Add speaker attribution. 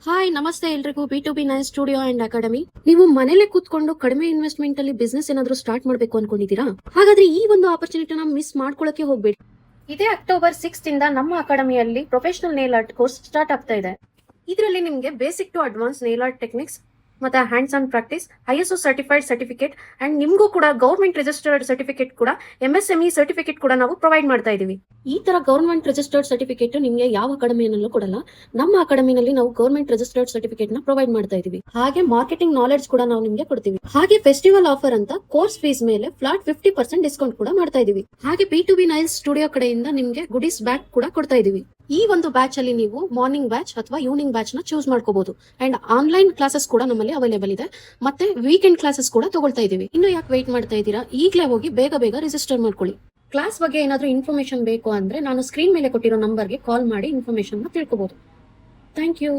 Speaker 1: Hi ನಮಸ್ತೆ ಎಲ್ರಿಗೂ B nine studio and academy. ನೀವು ಮನೇಲೆ ಕೂತ್ಕೊಂಡು ಕಡಿಮೆ ಇನ್ವೆಸ್ಟ್ಮೆಂಟ್ ಅಲ್ಲಿ ಬಿಸ್ನೆಸ್ ಏನಾದ್ರು ಸ್ಟಾರ್ಟ್ ಮಾಡಬೇಕು ಅನ್ಕೊಂಡಿದ್ದೀರಾ? ಹಾಗಾದ್ರೆ ಈ ಒಂದು ಆಪರ್ಚುನಿಟಿನ ಮಿಸ್ ಮಾಡ್ಕೊಳ್ಳಕ್ಕೆ ಹೋಗ್ಬೇಡಿ. ಇದೇ ಅಕ್ಟೋಬರ್ 6 ಇಂದ ನಮ್ಮ ಅಕಾಡೆಮಿಯಲ್ಲಿ professional nail art course start ಆಗ್ತಾ ಇದೆ. ಇದರಲ್ಲಿ ನಿಮಗೆ basic to advance nail art techniques ಮತ್ತೆ hands on practice, ISO certified certificate and ನಿಮಗೂ ಕೂಡ ಗವರ್ಮೆಂಟ್ ರಿಜಿಸ್ಟರ್ಡ್ ಸರ್ಟಿಫಿಕೇಟ್ ಕೂಡ MSME ಸರ್ಟಿಫಿಕೇಟ್ ಕೂಡ ನಾವು ಪ್ರೊವೈಡ್ ಮಾಡ್ತಾ ಇದೀವಿ. ಈ ತರ ಗವರ್ಮೆಂಟ್ ರಿಜಿಸ್ಟರ್ಡ್ ಸರ್ಟಿಫಿಕೇಟ್ ನಿಮಗೆ ಯಾವ ಅಕಾಡೆಮಿಯಲ್ಲೂ ಕೊಡಲ್ಲ. ನಮ್ಮ ಅಕಾಡೆಮಿನಲ್ಲಿ ನಾವು ಗವರ್ಮೆಂಟ್ ರಿಜಿಸ್ಟರ್ಡ್ ಸರ್ಟಿಫಿಕೇಟ್ ನ ಪ್ರೊವೈಡ್ ಮಾಡ್ತಾ ಇದೀವಿ. ಹಾಗೆ ಮಾರ್ಕೆಟಿಂಗ್ ನಾಲೆಡ್ಜ್ ಕೂಡ ನಾವು ನಿಮಗೆ ಕೊಡ್ತೀವಿ. ಹಾಗೆ ಫೆಸ್ಟಿವಲ್ ಆಫರ್ ಅಂತ ಕೋರ್ಸ್ ಫೀಸ್ ಮೇಲೆ ಫ್ಲಾಟ್ 50% ಡಿಸ್ಕೌಂಟ್ ಕೂಡ ಮಾಡ್ತಾ ಇದೀವಿ. ಹಾಗೆ ಬಿ ನೈಲ್ ಸ್ಟುಡಿಯೋ ಕಡೆಯಿಂದ ನಿಮಗೆ ಗುಡೀಸ್ ಬ್ಯಾಗ್ ಕೂಡ ಕೊಡ್ತಾ ಇದೀವಿ. ಈ ಒಂದು ಬ್ಯಾಚ್ ಅಲ್ಲಿ ನೀವು ಮಾರ್ನಿಂಗ್ ಬ್ಯಾಚ್ ಅಥವಾ ಈವ್ನಿಂಗ್ ಬ್ಯಾಚ್ ನ ಚೂಸ್ ಮಾಡ್ಕೋಬಹುದು. ಅಂಡ್ ಆನ್ಲೈನ್ ಕ್ಲಾಸಸ್ ಕೂಡ ನಮ್ಮಲ್ಲಿ ಅವೈಲೇಬಲ್ ಇದೆ. ಮತ್ತೆ ವೀಕೆಂಡ್ ಕ್ಲಾಸಸ್ ಕೂಡ ತಗೊಳ್ತಾ ಇದೀವಿ. ಇನ್ನು ಯಾಕೆ ವೇಟ್ ಮಾಡ್ತಾ ಇದ್ದೀರಾ? ಈಗಲೇ ಹೋಗಿ ಬೇಗ ರಿಜಿಸ್ಟರ್ ಮಾಡ್ಕೊಳ್ಳಿ. ಕ್ಲಾಸ್ ಬಗ್ಗೆ ಏನಾದ್ರೂ ಇನ್ಫಾರ್ಮೇಶನ್ ಬೇಕು ಅಂದ್ರೆ ನಾನು ಸ್ಕ್ರೀನ್ ಮೇಲೆ ಕೊಟ್ಟಿರೋ ನಂಬರ್ಗೆ ಕಾಲ್ ಮಾಡಿ ಇನ್ಫಾರ್ಮೇಶನ್ ತಿಳ್ಕೋಬಹುದು. Thank you.